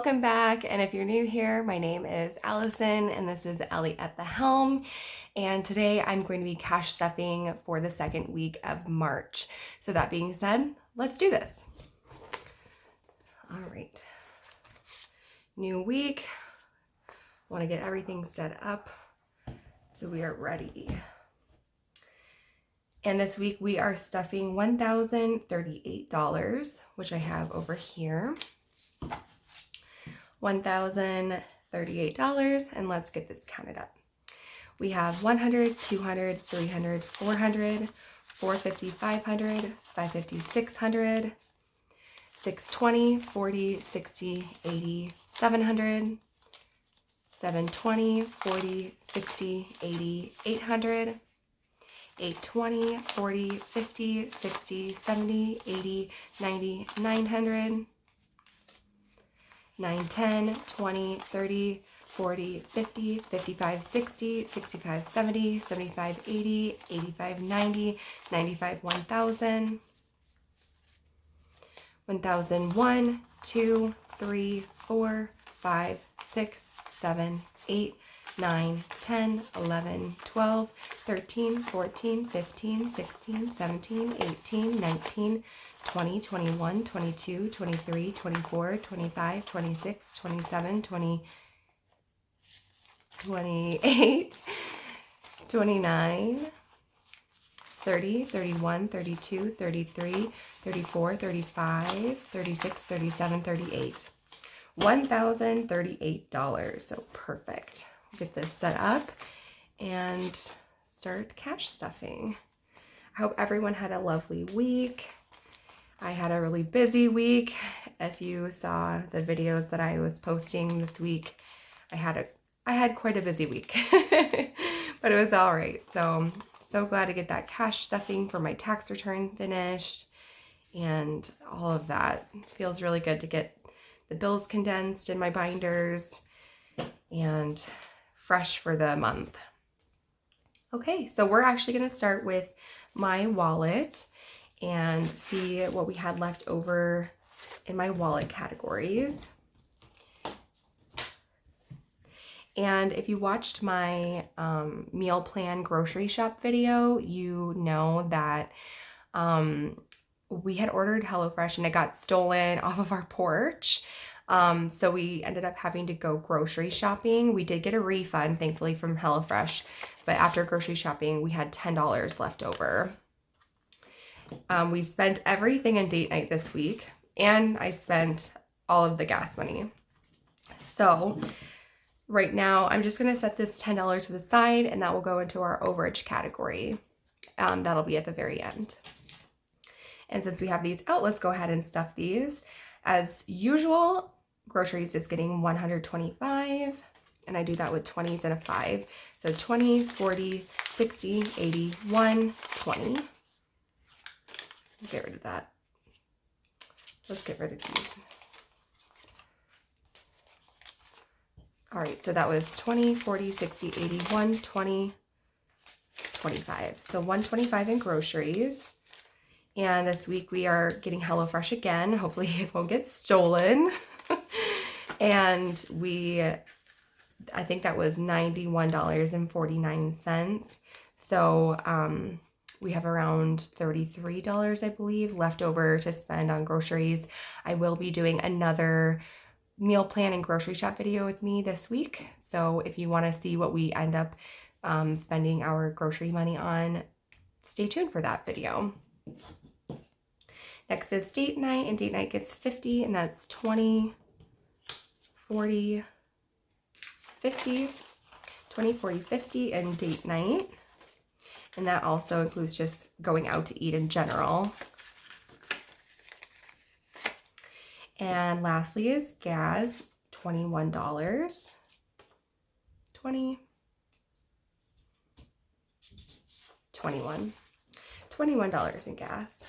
welcome back. And if you're new here, my name is Allison and this is Ellie at the helm. And today I'm going to be cash stuffing for the second week of March. So that being said, let's do this. All right. New week. Want to get everything set up so we are ready. And this week we are stuffing $1,038, which I have over here. $1,038, and let's get this counted up. We have 100, 200, 300, 400, 450, 500, 550, 600, 620, 40, 60, 80, 700, 720, 40, 60, 80, 800, 820, 40, 50, 60, 70, 80, 90, 900, 9, 10, 20, 30, 40, 50, 55, 60, 65, 70, 75, 80, 85, 90, 95, 1,000, 1,001, 2, 3, 4, 5, 6, 7, 8, 9, 10, 11, 12, 13, 14, 15, 16, 17, 18, 19, 20, 21, 22, 23, 24, 25, 26, 27, 28, 29, 30, 31, 32, 33, 34, 35, 36, 37, 38. $1,038. So perfect. Get this set up and start cash stuffing. I hope everyone had a lovely week. I had a really busy week. If you saw the videos that I was posting this week, I had quite a busy week, but it was all right. So glad to get that cash stuffing for my tax return finished and all of that. Feels really good to get the bills condensed in my binders and fresh for the month. Okay, so we're actually going to start with my wallet and see what we had left over in my wallet categories. And if you watched my meal plan grocery shop video, you know that we had ordered HelloFresh and it got stolen off of our porch. So we ended up having to go grocery shopping. We did get a refund, thankfully, from HelloFresh, but after grocery shopping, we had $10 left over. We spent everything in date night this week, and I spent all of the gas money. So right now, I'm just going to set this $10 to the side, and that will go into our overage category. That'll be at the very end. And since we have these out, let's go ahead and stuff these. As usual, groceries is getting $125, and I do that with 20s and a 5. So 20, 40, 60, 80, 120. Get rid of that. Let's get rid of these. All right, so that was 20, 40, 60, 80, 120, 25. So 125 in groceries. And this week we are getting HelloFresh again. Hopefully it won't get stolen. And I think that was $91.49. So we have around $33, I believe, left over to spend on groceries. I will be doing another meal plan and grocery shop video with me this week. So if you want to see what we end up spending our grocery money on, stay tuned for that video. Next is date night, and date night gets 50, and that's 20, 40, 50, 20, 40, 50, and date night. And that also includes just going out to eat in general. And lastly is gas, $21, 20, 21, $21 in gas.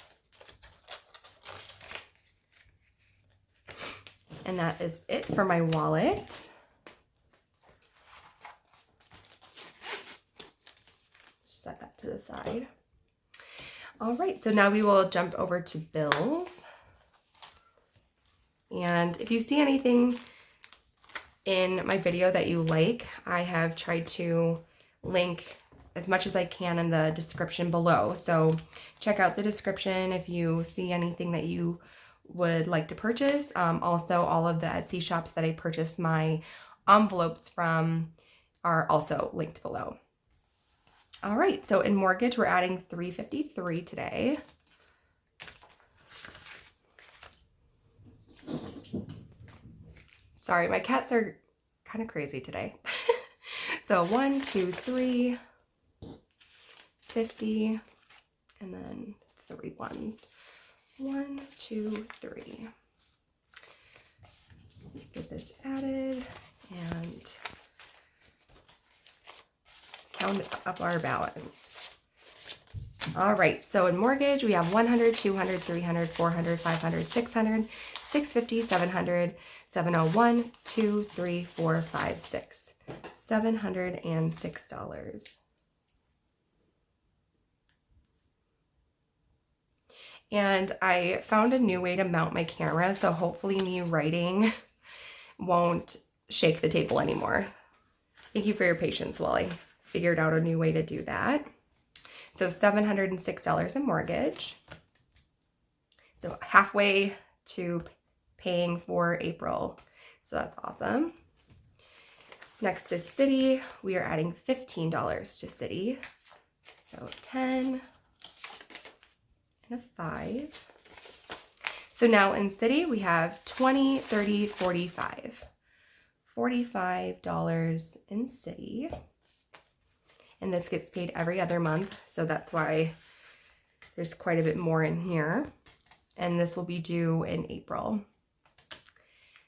And that is it for my wallet. Set that to the side. All right, so now we will jump over to bills. And if you see anything in my video that you like, I have tried to link as much as I can in the description below. So check out the description if you see anything that you would like to purchase. Also, all of the Etsy shops that I purchased my envelopes from are also linked below. All right, so in mortgage, we're adding $353 today. Sorry, my cats are kind of crazy today. So 1, 2, 3, 50, and then 3 ones. 1, 2, 3. Get this added and count up our balance. All right, so in mortgage, we have 100, 200, 300, 400, 500, 600, 650, 700, 701, 2, 3, 4, 5, 6. $706. And I found a new way to mount my camera, so hopefully me writing won't shake the table anymore. Thank you for your patience while I figured out a new way to do that. So $706 in mortgage. So halfway to paying for April. So that's awesome. Next is city. We are adding $15 to city. So 10 and a 5. So now in city, we have 20, 30, 45. $45 in city. And this gets paid every other month, so that's why there's quite a bit more in here. And this will be due in April.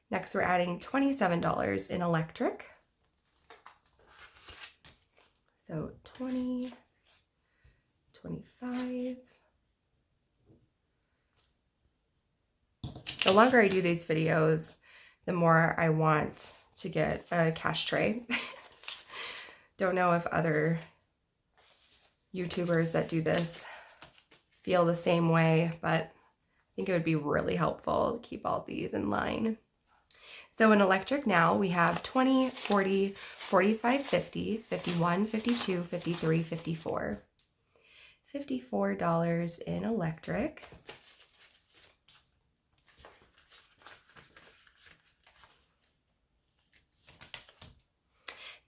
Next, we're adding $27 in electric. So 20, 25. The longer I do these videos, the more I want to get a cash tray. Don't know if other YouTubers that do this feel the same way, but I think it would be really helpful to keep all these in line. So in electric now, we have 20, 40, 45, 50, 51, 52, 53, 54. $54 in electric.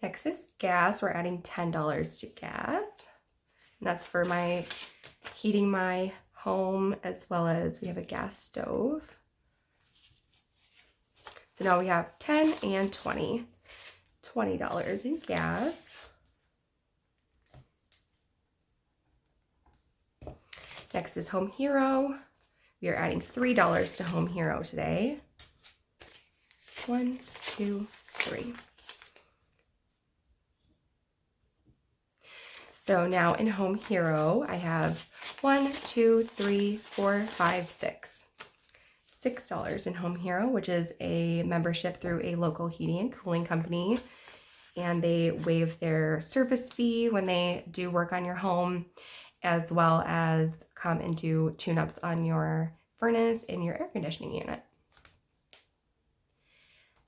Next is gas. We're adding $10 to gas. And that's for my heating my home, as well as we have a gas stove. So now we have 10 and 20. $20 in gas. Next is Home Hero. We are adding $3 to Home Hero today. 1, 2, 3. So now in Home Hero, I have 1, 2, 3, 4, 5, 6. $6 in Home Hero, which is a membership through a local heating and cooling company. And they waive their service fee when they do work on your home, as well as come and do tune-ups on your furnace and your air conditioning unit.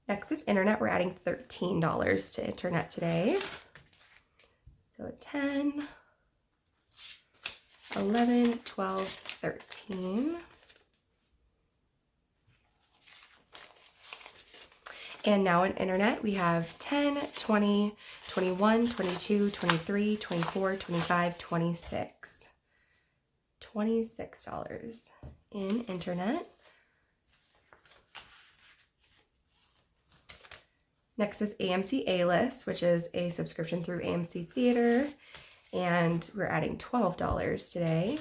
Next is internet. We're adding $13 to internet today. So 10, 11, 12, 13. And now in internet, we have 10, 20, 21, 22, 23, 24, 25, 26. $26 in internet. Next is AMC A-List, which is a subscription through AMC Theater. And we're adding $12 today.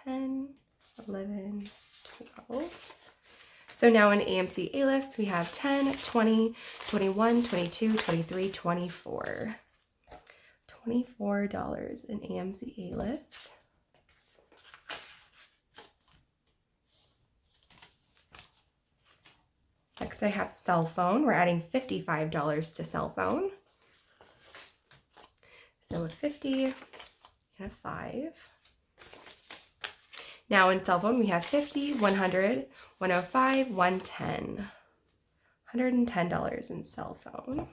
10, 11, 12. So now in AMC A-List, we have 10, 20, 21, 22, 23, 24. $24 in AMC A-List. Next I have cell phone. We're adding $55 to cell phone. So a 50 and a 5. Now in cell phone we have 50, 100, 105, 110. $110 in cell phone.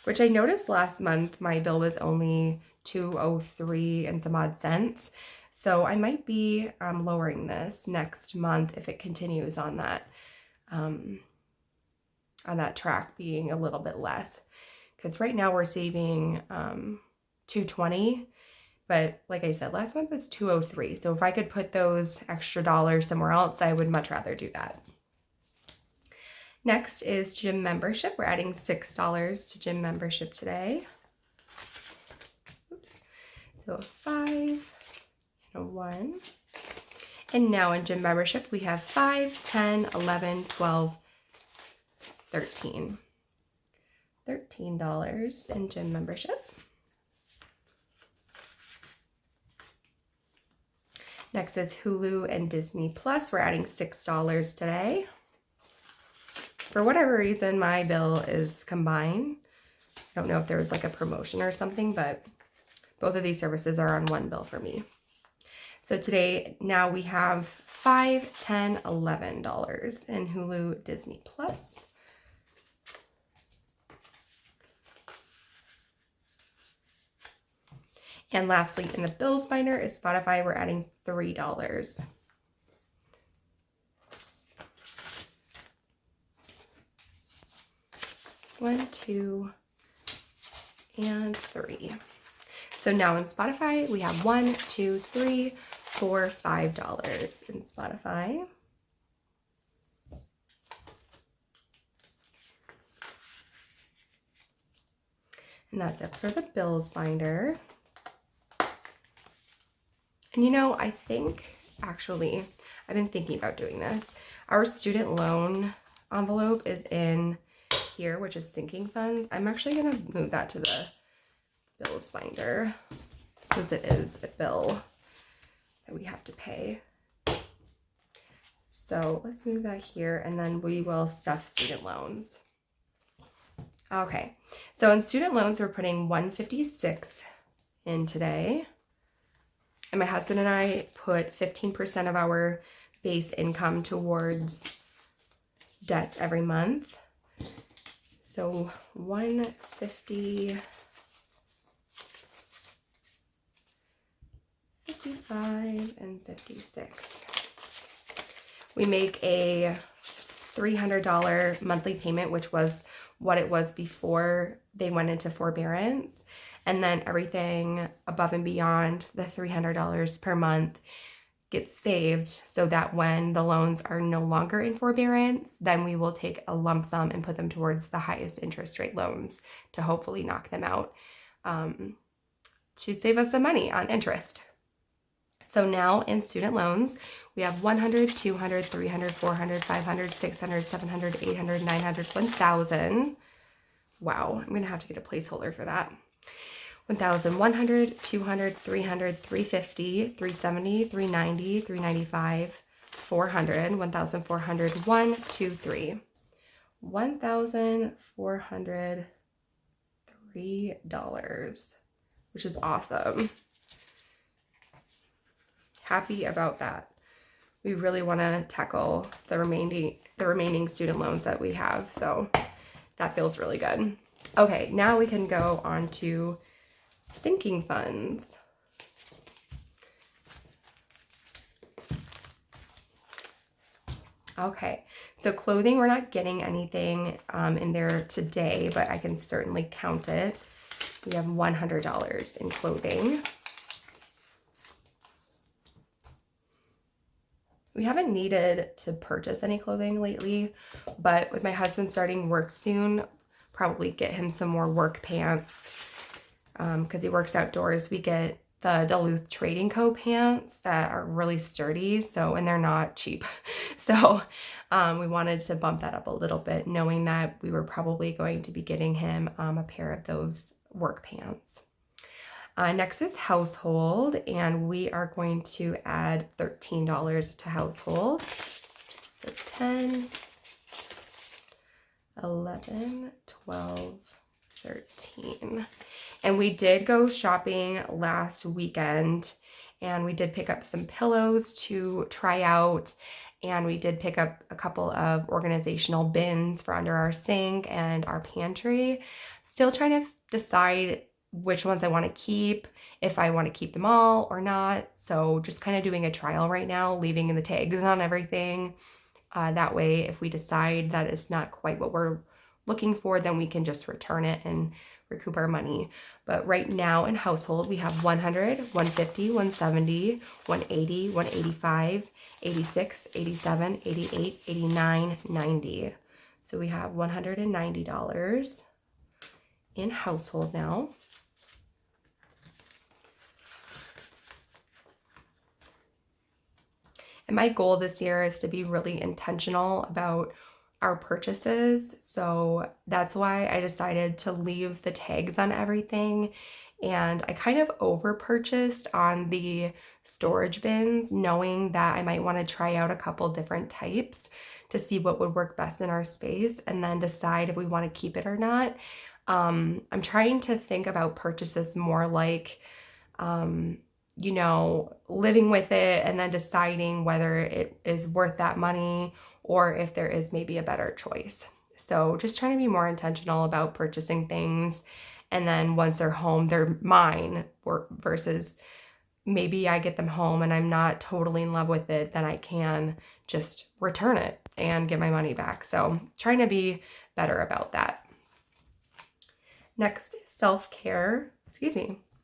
Which I noticed last month my bill was only $203 and some odd cents. So I might be lowering this next month if it continues on that track being a little bit less. Because right now we're saving $220, but like I said, last month was $203. So if I could put those extra dollars somewhere else, I would much rather do that. Next is gym membership. We're adding $6 to gym membership today. Oops. So a 5 and a 1. And now in gym membership, we have 5, 10, 11, 12, 13. $13 in gym membership. Next is Hulu and Disney Plus. We're adding $6 today. For whatever reason, my bill is combined. I don't know if there was like a promotion or something, but both of these services are on one bill for me. So today, now we have $5, $10, $11 in Hulu Disney Plus. And lastly, in the bills binder is Spotify. We're adding $3. One, two, and 3. So now in Spotify, we have $1, $2, $3, $4, $5 in Spotify. And that's it for the bills binder. And you know, I think actually, I've been thinking about doing this. Our student loan envelope is in here, which is sinking funds. I'm actually going to move that to the bills binder since it is a bill that we have to pay. So let's move that here and then we will stuff student loans. Okay, so in student loans, we're putting $156 in today. And my husband and I put 15% of our base income towards debt every month. So 150, 55, and 56. We make a $300 monthly payment, which was what it was before they went into forbearance. And then everything above and beyond the $300 per month gets saved so that when the loans are no longer in forbearance, then we will take a lump sum and put them towards the highest interest rate loans to hopefully knock them out to save us some money on interest. So now in student loans, we have 100, 200, 300, 400, 500, 600, 700, 800, 900, 1,000. Wow, I'm going to have to get a placeholder for that. 1,100, 200, 300, 350, 370, 390, 395, 400, 1,400, 1, 2, 3. $1,403, which is awesome. Happy about that. We really want to tackle the remaining student loans that we have, so that feels really good. Okay, now we can go on to sinking funds. Okay, so clothing, we're not getting anything in there today, but I can certainly count it. We have $100 in clothing. We haven't needed to purchase any clothing lately, but with my husband starting work soon, probably get him some more work pants because he works outdoors. We get the Duluth Trading Co. pants that are really sturdy, and they're not cheap. So we wanted to bump that up a little bit, knowing that we were probably going to be getting him a pair of those work pants. Next is household, and we are going to add $13 to household. So 10, 11, 12, 13. And we did go shopping last weekend, and we did pick up some pillows to try out And we did pick up a couple of organizational bins for under our sink and our pantry. Still trying to decide which ones I want to keep, if I want to keep them all or not. So just kind of doing a trial right now, leaving the tags on everything. That way, if we decide that it's not quite what we're looking for, then we can just return it and recoup our money. But right now in household, we have 100, 150, 170, 180, 185, 86, 87, 88, 89, 90. So we have $190 in household now. And my goal this year is to be really intentional about our purchases. So that's why I decided to leave the tags on everything. And I kind of over purchased on the storage bins, knowing that I might want to try out a couple different types to see what would work best in our space and then decide if we want to keep it or not. I'm trying to think about purchases more like, living with it and then deciding whether it is worth that money or if there is maybe a better choice. So just trying to be more intentional about purchasing things. And then once they're home, they're mine versus maybe I get them home and I'm not totally in love with it, then I can just return it and get my money back. So trying to be better about that. Next is self-care,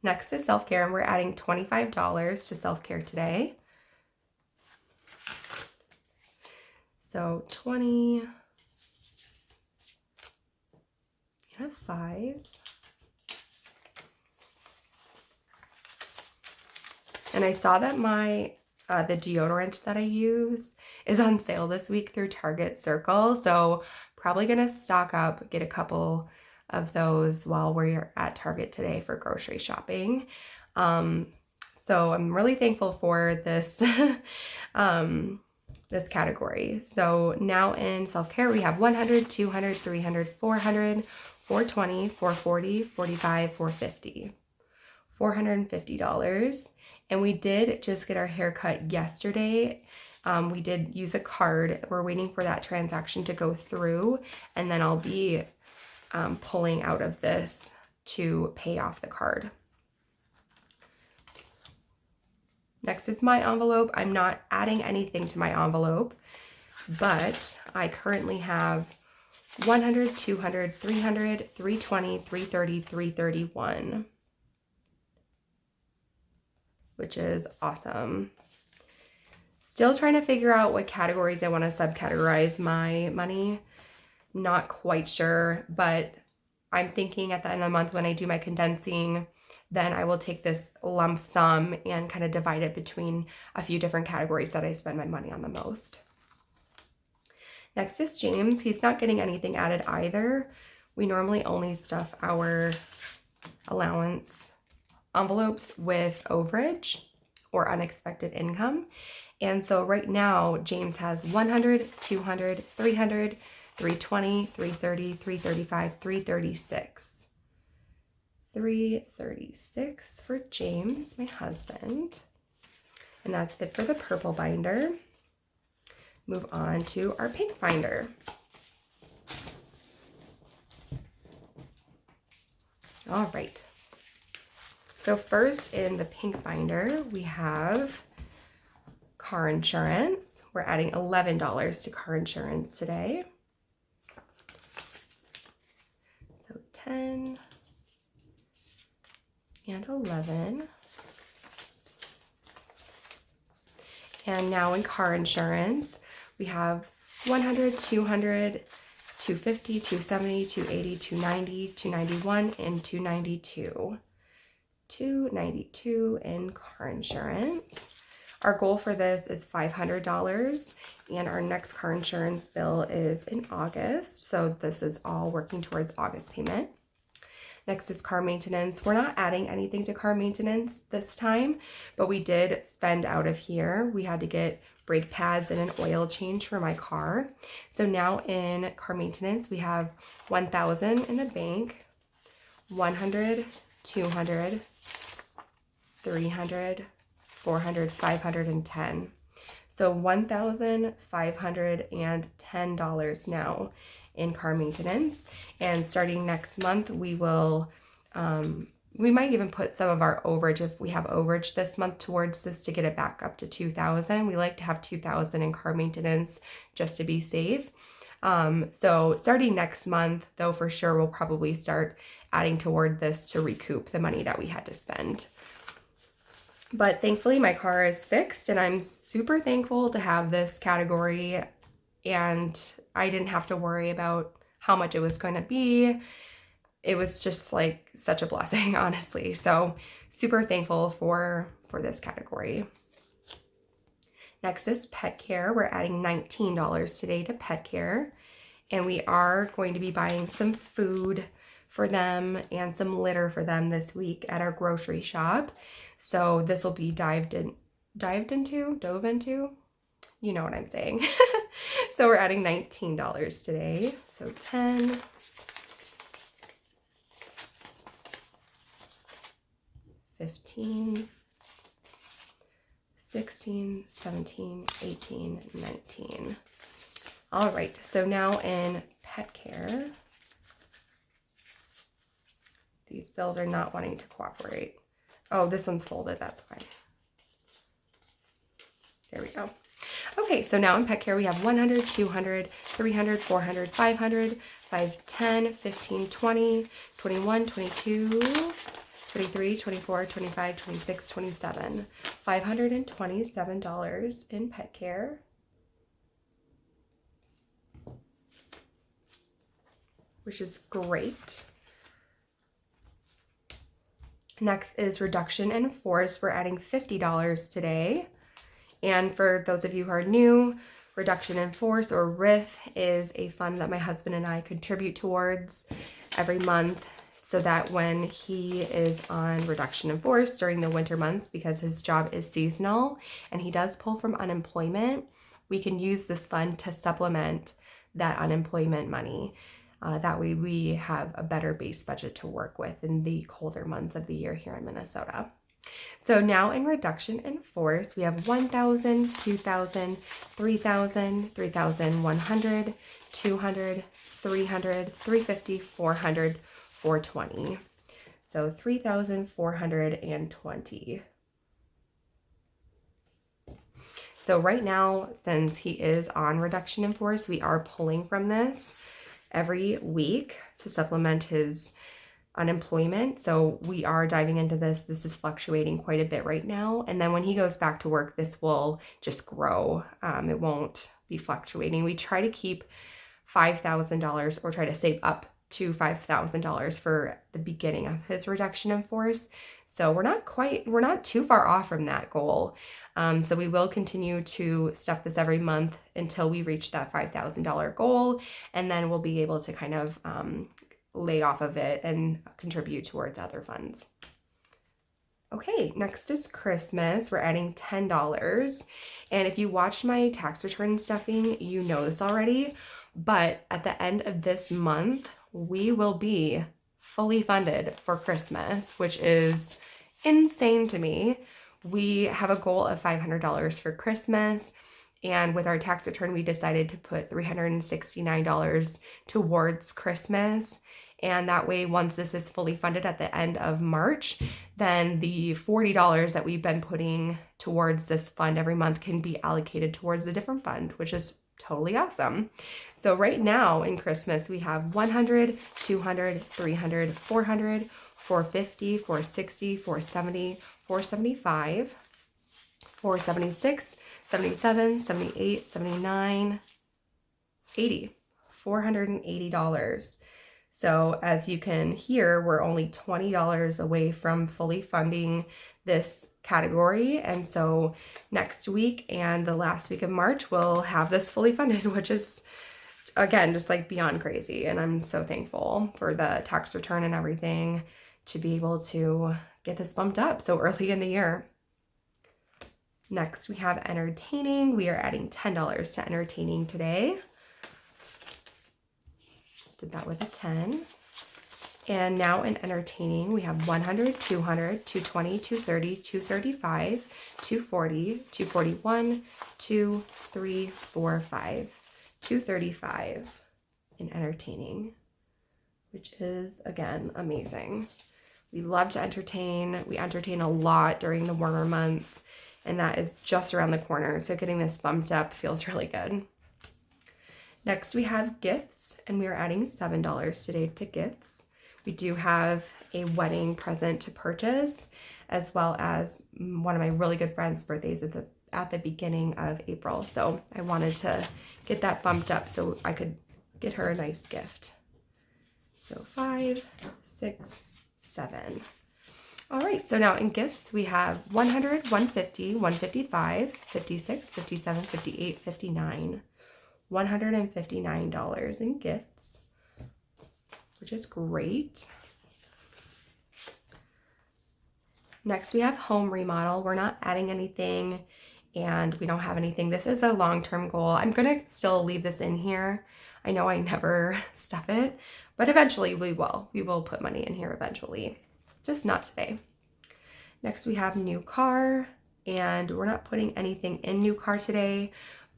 and we're adding $25 to self-care today. So 20 and a 5. And I saw that the deodorant that I use is on sale this week through Target Circle. So probably gonna stock up, get a couple of those while we're at Target today for grocery shopping. So I'm really thankful for this this category. So now in self-care, we have 100, 200, 300, 400, 420, 440, 45, 450. $450. And we did just get our hair cut yesterday. We did use a card. We're waiting for that transaction to go through, and then I'll be pulling out of this to pay off the card. Next is my envelope. I'm not adding anything to my envelope, but I currently have 100, 200, 300, 320, 330, 331, which is awesome. Still trying to figure out what categories I want to subcategorize my money. Not quite sure, but I'm thinking at the end of the month when I do my condensing, then I will take this lump sum and kind of divide it between a few different categories that I spend my money on the most. Next is James. He's not getting anything added either. We normally only stuff our allowance envelopes with overage or unexpected income. And so right now, James has 100, 200, 300, 320, 330, 335, 336. 336 for James, my husband. And that's it for the purple binder. Move on to our pink binder. All right. So first in the pink binder, we have car insurance. We're adding $11 to car insurance today. So 10 and 11. And now in car insurance, we have 100, 200, 250, 270, 280, 290, 291, and 292. 292 in car insurance. Our goal for this is $500, and our next car insurance bill is in August. So this is all working towards August payment. Next is car maintenance. We're not adding anything to car maintenance this time, but we did spend out of here. We had to get brake pads and an oil change for my car. So now in car maintenance, we have 1,000 in the bank, 100, 200, 300, 400, 510. So $1,510 now in car maintenance. And starting next month, we will, we might even put some of our overage, if we have overage this month, towards this to get it back up to $2,000. We like to have $2,000 in car maintenance just to be safe. So starting next month, though, for sure, we'll probably start adding toward this to recoup the money that we had to spend. But thankfully my car is fixed, and I'm super thankful to have this category, and I didn't have to worry about how much it was going to be. It was just like such a blessing, honestly. So super thankful for this category. Next is pet care. We're adding $19 today to pet care, and we are going to be buying some food for them and some litter for them this week at our grocery shop. So this will be dove into, you know what I'm saying. So we're adding $19 today. So 10, 15, 16, 17, 18, 19. All right, so now in pet care, these bills are not wanting to cooperate. Oh, this one's folded, that's why. There we go. Okay, so now in pet care we have 100, 200, 300, 400, 500, 5, 10, 15, 20, 21, 22, 23, 24, 25, 26, 27. $527 in pet care. Which is great. Next is reduction in force. We're adding $50 today. And for those of you who are new, reduction in force, or RIF, is a fund that my husband and I contribute towards every month, so that when he is on reduction in force during the winter months, because his job is seasonal and he does pull from unemployment, we can use this fund to supplement that unemployment money. That way we have a better base budget to work with in the colder months of the year here in Minnesota. So now in reduction in force, we have 1,000, 2,000, 3,000, 3,100, 200, 300, 350, 400, 420. So 3,420. So right now, since he is on reduction in force, we are pulling from this every week to supplement his unemployment. So we are diving into this. This is fluctuating quite a bit right now. And then when he goes back to work, this will just grow. It won't be fluctuating. We try to keep $5,000, or try to save up to $5,000 for the beginning of his reduction in force. So we're not too far off from that goal. So we will continue to stuff this every month until we reach that $5,000 goal, and then we'll be able to kind of lay off of it and contribute towards other funds. Okay, next is Christmas. We're adding $10. And if you watched my tax return stuffing, you know this already, but at the end of this month, we will be fully funded for Christmas, which is insane to me. We have a goal of $500 for Christmas, and with our tax return, we decided to put $369 towards Christmas. And that way, once this is fully funded at the end of March, then the $40 that we've been putting towards this fund every month can be allocated towards a different fund, which is totally awesome. So right now in Christmas, we have 100, 200, 300, 400, 450, 460, 470, 475, 476, 77, 78, 79, 80, $480. So as you can hear, we're only $20 away from fully funding this category. And so next week and the last week of March, we'll have this fully funded, which is, again, just like beyond crazy. And I'm so thankful for the tax return and everything to be able to get this bumped up so early in the year. Next, we have entertaining. We are adding $10 to entertaining today. Did that with a 10. And now in entertaining, we have 100, 200, 220, 230, 235, 240, 241, 2, 3, 4, 5, 235 in entertaining, which is, again, amazing. We love to entertain. We entertain a lot during the warmer months, and that is just around the corner. So getting this bumped up feels really good. Next, we have gifts, and we are adding $7 today to gifts. We do have a wedding present to purchase, as well as one of my really good friends' birthdays at the beginning of April. So I wanted to get that bumped up so I could get her a nice gift. So 5, 6, 7. All right, so now in gifts, we have 100, 150, 155, 56, 57, 58, 59. $159 in gifts, which is great. Next, we have home remodel. We're not adding anything, and we don't have anything. This is a long-term goal. I'm gonna still leave this in here. I know I never stuff it, but eventually we will. We will put money in here eventually, just not today. Next, we have new car, and we're not putting anything in new car today,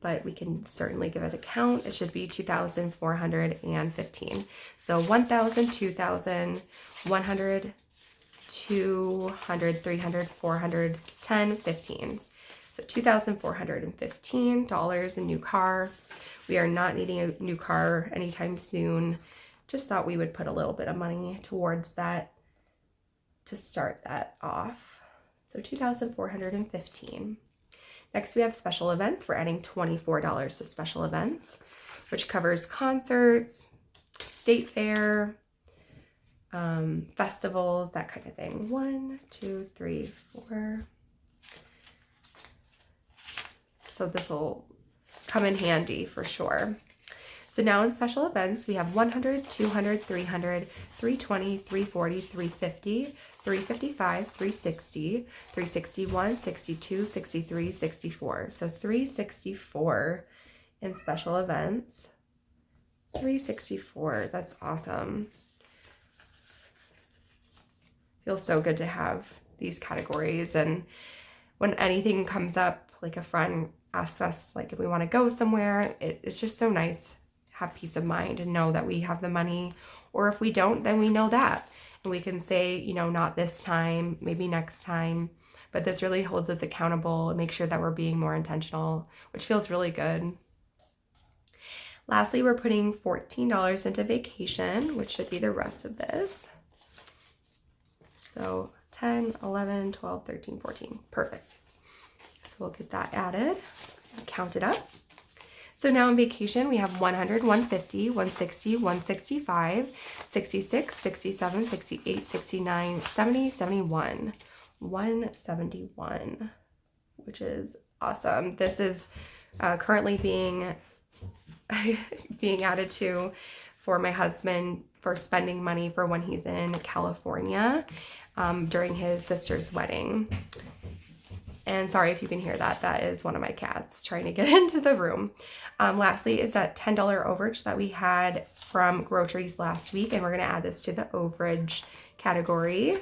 but we can certainly give it a count. It should be 2,415. So 1,000, 2,000, 100, 200, 300, 400, 10, 15. So $2,415 in new car. We are not needing a new car anytime soon. Just thought we would put a little bit of money towards that to start that off. So 2,415. Next, we have special events. We're adding $24 to special events, which covers concerts, state fair, festivals, that kind of thing. 1, 2, 3, 4. So this will come in handy for sure. So now in special events, we have 100, 200, 300, 320, 340, 350, 355, 360, 361, 62, 63, 64. So 364 in special events. 364, that's awesome. Feels so good to have these categories, and when anything comes up, like a friend asks us like if we want to go somewhere, it's just so nice to have peace of mind and know that we have the money, or if we don't, then we know that. And we can say, you know, not this time, maybe next time, but this really holds us accountable and make sure that we're being more intentional, which feels really good. Lastly, we're putting $14 into vacation, which should be the rest of this. So 10, 11, 12, 13, 14. Perfect. So we'll get that added, count it up. So now in vacation, we have 100, 150, 160, 165, 66, 67, 68, 69, 70, 71, 171, which is awesome. This is currently being added to for my husband for spending money for when he's in California during his sister's wedding. And sorry if you can hear that. That is one of my cats trying to get into the room. Lastly is that $10 overage that we had from groceries last week, and we're going to add this to the overage category.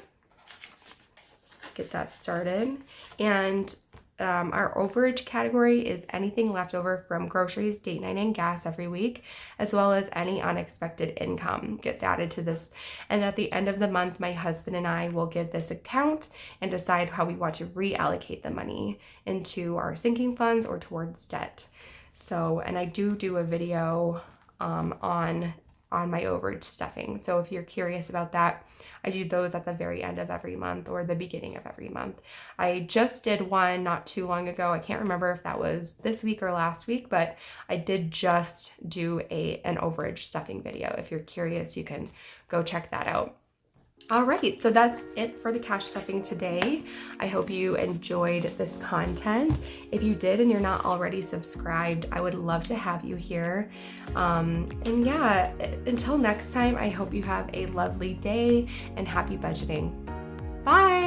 Get that started. And our overage category is anything left over from groceries, date night, and gas every week, as well as any unexpected income gets added to this. And at the end of the month, my husband and I will give this account and decide how we want to reallocate the money into our sinking funds or towards debt. So, and I do a video on my overage stuffing. So if you're curious about that, I do those at the very end of every month or the beginning of every month. I just did one not too long ago. I can't remember if that was this week or last week, but I did just do an overage stuffing video. If you're curious, you can go check that out. All right, so that's it for the cash stuffing today. I hope you enjoyed this content. If you did and you're not already subscribed, I would love to have you here. And yeah, until next time, I hope you have a lovely day and happy budgeting. Bye.